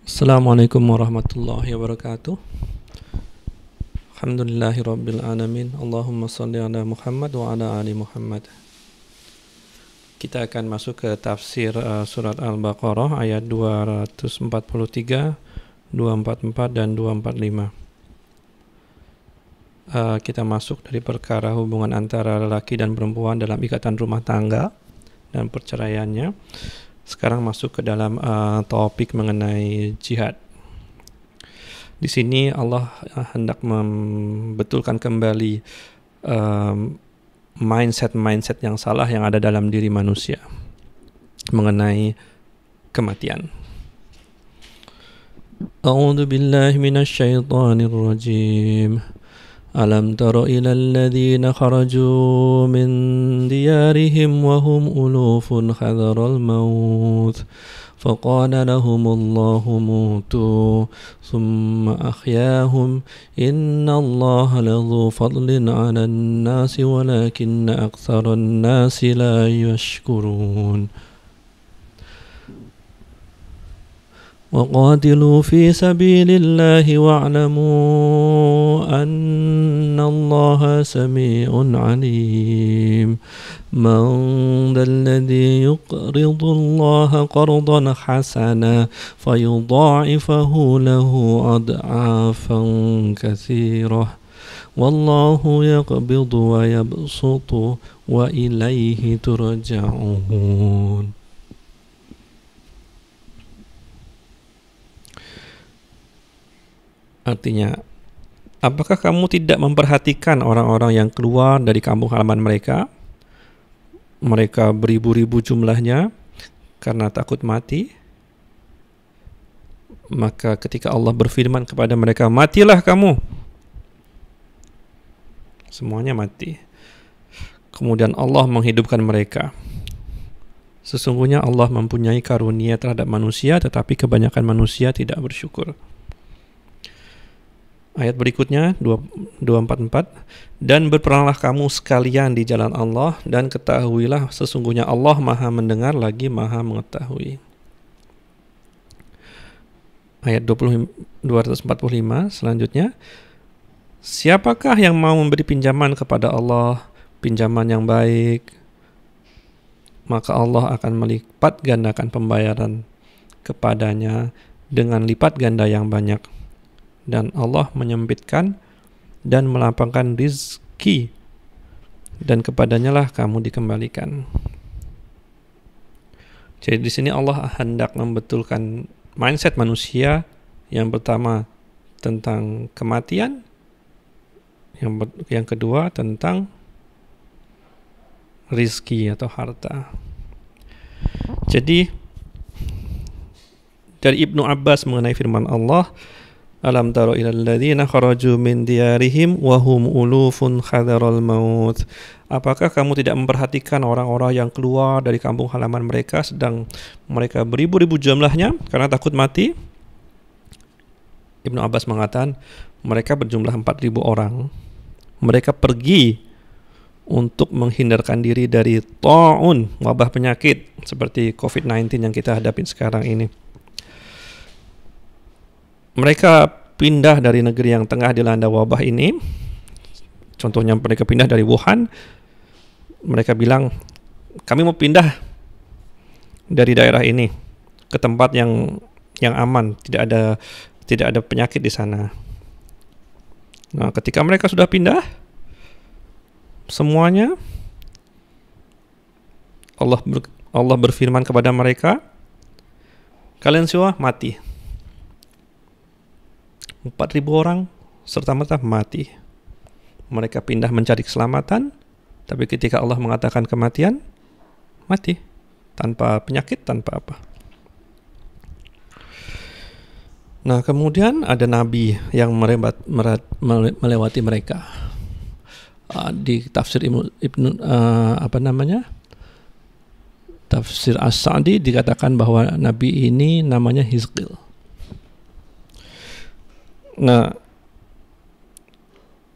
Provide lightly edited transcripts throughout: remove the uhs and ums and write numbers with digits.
Assalamualaikum warahmatullahi wabarakatuh. Alhamdulillahirabbil alamin. Allahumma shalli ala Muhammad wa ala ali Muhammad. Kita akan masuk ke tafsir surat Al-Baqarah ayat 243, 244 dan 245. Kita masuk dari perkara hubungan antara lelaki dan perempuan dalam ikatan rumah tangga dan perceraiannya. Sekarang masuk ke dalam topik mengenai jihad. Di sini Allah hendak membetulkan kembali mindset yang salah yang ada dalam diri manusia mengenai kematian. A'udzu billahi minasyaitonir rajim. Alam tara ilal ladzina kharaju min diyarihim wa hum ulufun hadaral maut faqala lahumullahu mutu thumma ahyahum innallaha ladzu fadlin 'alan nasi walakinna aktsaran nasi la yashkurun. وقاتلوا في سبيل الله واعلموا أن الله سميع عليم من ذا الذي يقرض الله قرضا حسنا فيضاعفه له أضعافا كثيرة والله يقبض ويبسط وإليه ترجعون. Artinya, apakah kamu tidak memperhatikan orang-orang yang keluar dari kampung halaman mereka? Mereka beribu-ribu jumlahnya karena takut mati. Maka ketika Allah berfirman kepada mereka, matilah kamu. Semuanya mati. Kemudian Allah menghidupkan mereka. Sesungguhnya Allah mempunyai karunia terhadap manusia, tetapi kebanyakan manusia tidak bersyukur. Ayat berikutnya 244, dan berperanglah kamu sekalian di jalan Allah dan ketahuilah sesungguhnya Allah Maha mendengar lagi Maha mengetahui. Ayat 245 selanjutnya, siapakah yang mau memberi pinjaman kepada Allah, pinjaman yang baik, maka Allah akan melipat gandakan pembayaran kepadanya dengan lipat ganda yang banyak. Dan Allah menyempitkan dan melapangkan rizki, dan kepadanya lah kamu dikembalikan. Jadi di sini Allah hendak membetulkan mindset manusia. Yang pertama tentang kematian, yang kedua tentang rizki atau harta. Jadi dari Ibnu Abbas mengenai firman Allah, alam taro ilal ladzina kharaju min diyarihim wa hum ulufun hadaral maut. Apakah kamu tidak memperhatikan orang-orang yang keluar dari kampung halaman mereka sedang mereka beribu-ribu jumlahnya karena takut mati? Ibnu Abbas mengatakan mereka berjumlah 4.000 orang. Mereka pergi untuk menghindarkan diri dari ta'un, wabah penyakit seperti COVID-19 yang kita hadapi sekarang ini. Mereka pindah dari negeri yang tengah dilanda wabah ini. Contohnya mereka pindah dari Wuhan. Mereka bilang, kami mau pindah dari daerah ini ke tempat yang aman, tidak ada penyakit di sana. Nah, ketika mereka sudah pindah, semuanya Allah berfirman kepada mereka, kalian semua mati. 4.000 orang serta-merta mati. Mereka pindah mencari keselamatan, tapi ketika Allah mengatakan kematian, mati. Tanpa penyakit, tanpa apa. Nah, kemudian ada nabi yang melewati mereka. Di tafsir Tafsir As-Sa'di dikatakan bahwa nabi ini namanya Hizqil. Nah,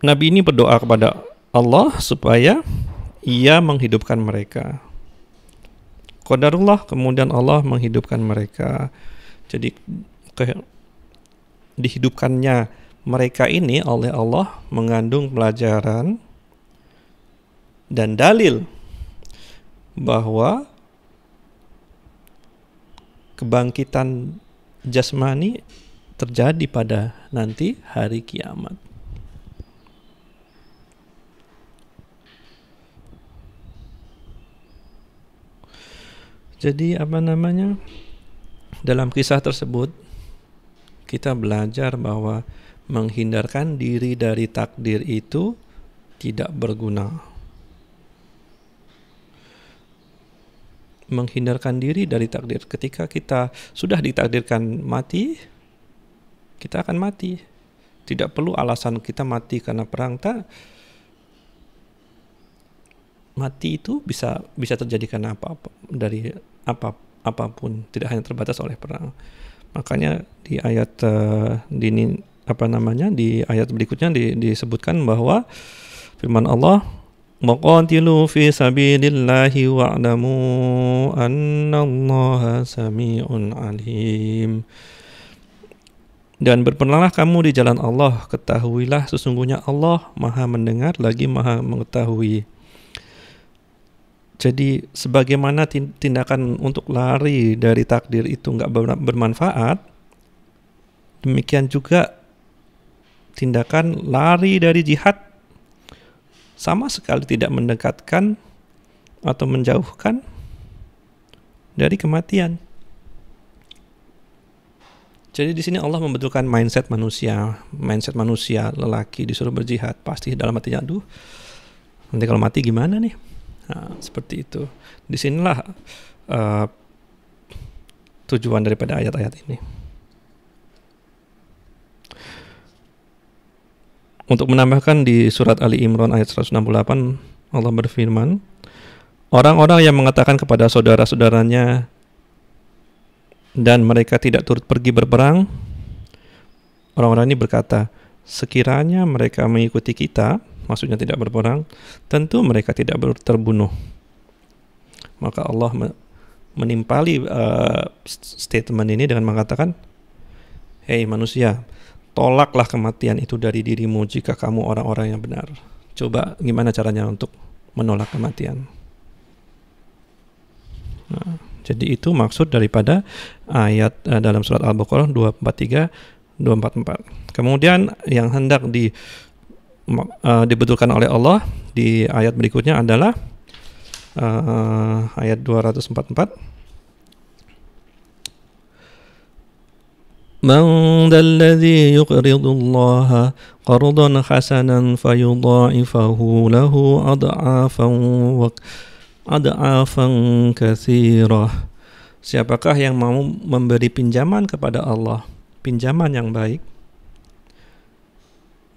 nabi ini berdoa kepada Allah supaya ia menghidupkan mereka. Qadarullah, kemudian Allah menghidupkan mereka. Jadi dihidupkannya mereka ini oleh Allah mengandung pelajaran dan dalil bahwa kebangkitan jasmani terjadi pada nanti hari kiamat. Jadi dalam kisah tersebut kita belajar bahwa menghindarkan diri dari takdir itu tidak berguna. Menghindarkan diri dari takdir, ketika kita sudah ditakdirkan mati, kita akan mati. Tidak perlu alasan kita mati karena perang. Mati itu bisa terjadi karena apapun, tidak hanya terbatas oleh perang. Makanya di ayat di ayat berikutnya disebutkan bahwa firman Allah, "Muqatilu fi sabilillahi wa'lamu annallaha sami'un alim." Dan berperanglah kamu di jalan Allah, ketahuilah sesungguhnya Allah Maha mendengar lagi Maha mengetahui. Jadi sebagaimana tindakan untuk lari dari takdir itu nggak bermanfaat, demikian juga tindakan lari dari jihad sama sekali tidak mendekatkan atau menjauhkan dari kematian. Jadi di sini Allah membentukkan mindset manusia lelaki disuruh berjihad, pasti dalam hatinya, aduh, nanti kalau mati gimana nih? Nah, seperti itu. Disinilah tujuan daripada ayat-ayat ini. Untuk menambahkan di surat Ali Imran ayat 168, Allah berfirman, orang-orang yang mengatakan kepada saudara-saudaranya dan mereka tidak turut pergi berperang, orang-orang ini berkata, sekiranya mereka mengikuti kita, maksudnya tidak berperang, tentu mereka tidak terbunuh. Maka Allah menimpali statement ini dengan mengatakan, hei manusia, tolaklah kematian itu dari dirimu jika kamu orang-orang yang benar. Coba gimana caranya untuk menolak kematian. Nah, jadi itu maksud daripada ayat dalam surat Al-Baqarah 243, 244. Kemudian yang hendak dibetulkan oleh Allah di ayat berikutnya adalah ayat 244. Man dzalladzi yuqridu Allah qardan hasanan fayudha'ifahu lahu ad'afan katsirah. Siapakah yang mau memberi pinjaman kepada Allah, pinjaman yang baik?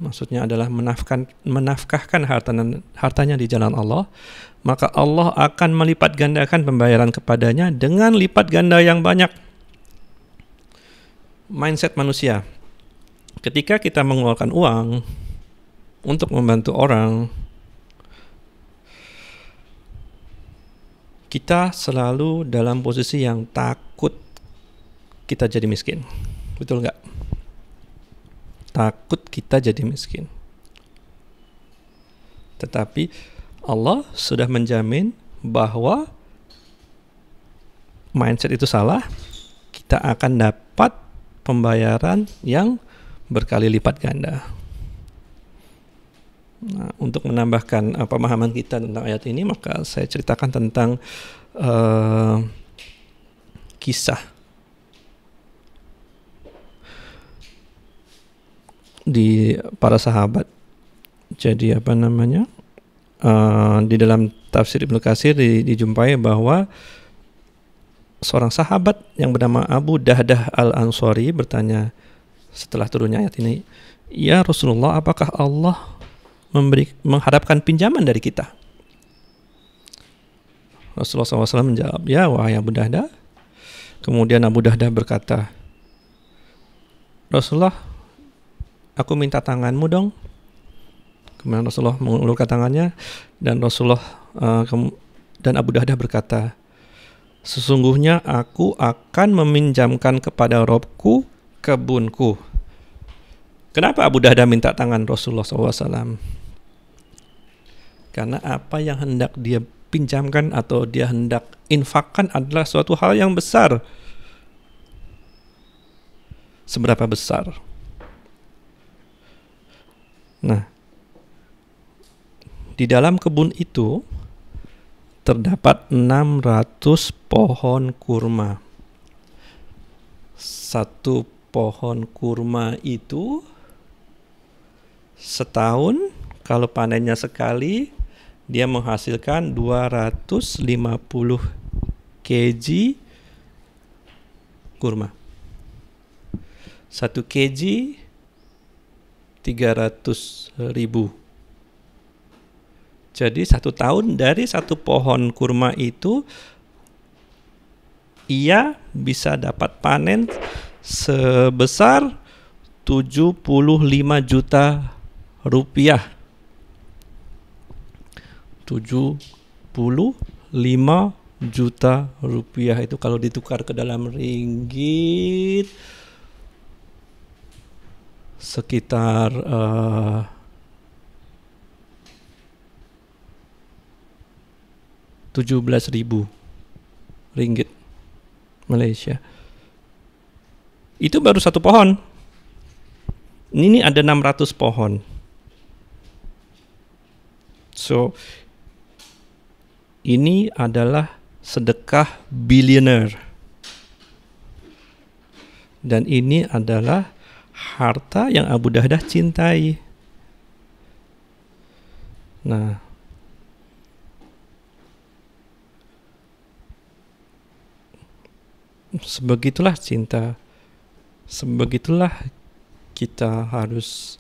Maksudnya adalah menafkahkan hartanya di jalan Allah, maka Allah akan melipat gandakan pembayaran kepadanya dengan lipat ganda yang banyak. Mindset manusia, ketika kita mengeluarkan uang untuk membantu orang, kita selalu dalam posisi yang takut kita jadi miskin. Betul nggak? Takut kita jadi miskin. Tetapi Allah sudah menjamin bahwa mindset itu salah, kita akan dapat pembayaran yang berkali lipat ganda. Nah, untuk menambahkan pemahaman kita tentang ayat ini, maka saya ceritakan tentang kisah di para sahabat. Jadi di dalam tafsir Ibnu Katsir dijumpai bahwa seorang sahabat yang bernama Abu Dahdah Al-Ansari bertanya setelah turunnya ayat ini, "Ya Rasulullah, apakah Allah mengharapkan pinjaman dari kita?" Rasulullah SAW menjawab, "Ya wahai Abu Dahdah." Kemudian Abu Dahdah berkata, "Rasulullah, aku minta tanganmu dong." Kemudian Rasulullah mengulurkan tangannya dan dan Abu Dahdah berkata, "Sesungguhnya aku akan meminjamkan kepada Robku kebunku. Kenapa Abu Dahdah minta tangan Rasulullah SAW? Karena apa yang hendak dia pinjamkan atau dia hendak infakkan adalah suatu hal yang besar. Seberapa besar? Nah, di dalam kebun itu terdapat 600 pohon kurma. Satu pohon kurma itu setahun kalau panennya sekali dia menghasilkan 250 kg kurma. 1 kg 300.000. Jadi 1 tahun dari 1 pohon kurma itu ia bisa dapat panen sebesar 75 juta rupiah. 75 juta rupiah itu kalau ditukar ke dalam ringgit sekitar 17.000 ringgit Malaysia. Itu baru 1 pohon. Ini ada 600 pohon. So, ini adalah sedekah billionaire. Dan ini adalah harta yang Abu Dahdah cintai. Nah, sebegitulah cinta. Sebegitulah kita harus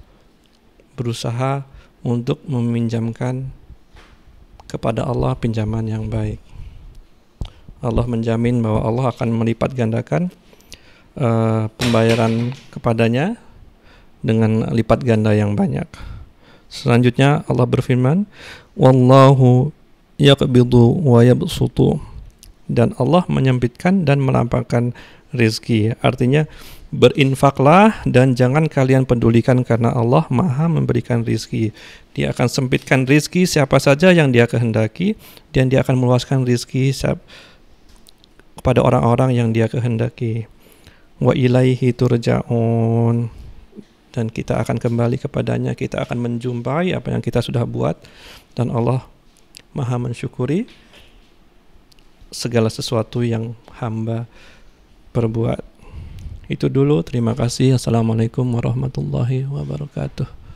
berusaha untuk meminjamkan kepada Allah pinjaman yang baik. Allah menjamin bahwa Allah akan melipat gandakan pembayaran kepadanya dengan lipat ganda yang banyak. Selanjutnya Allah berfirman, "Wallahu yaqbidu wa yabsutu." Dan Allah menyempitkan dan melampaukan rezeki. Artinya berinfaklah dan jangan kalian pedulikan karena Allah Maha memberikan rezeki. Dia akan sempitkan rezeki siapa saja yang Dia kehendaki dan Dia akan meluaskan rezeki kepada orang-orang yang Dia kehendaki. Wa ilaihi turja'un. Dan kita akan kembali kepadanya, kita akan menjumpai apa yang kita sudah buat dan Allah Maha mensyukuri segala sesuatu yang hamba perbuat. Itu dulu, terima kasih. Assalamualaikum warahmatullahi wabarakatuh.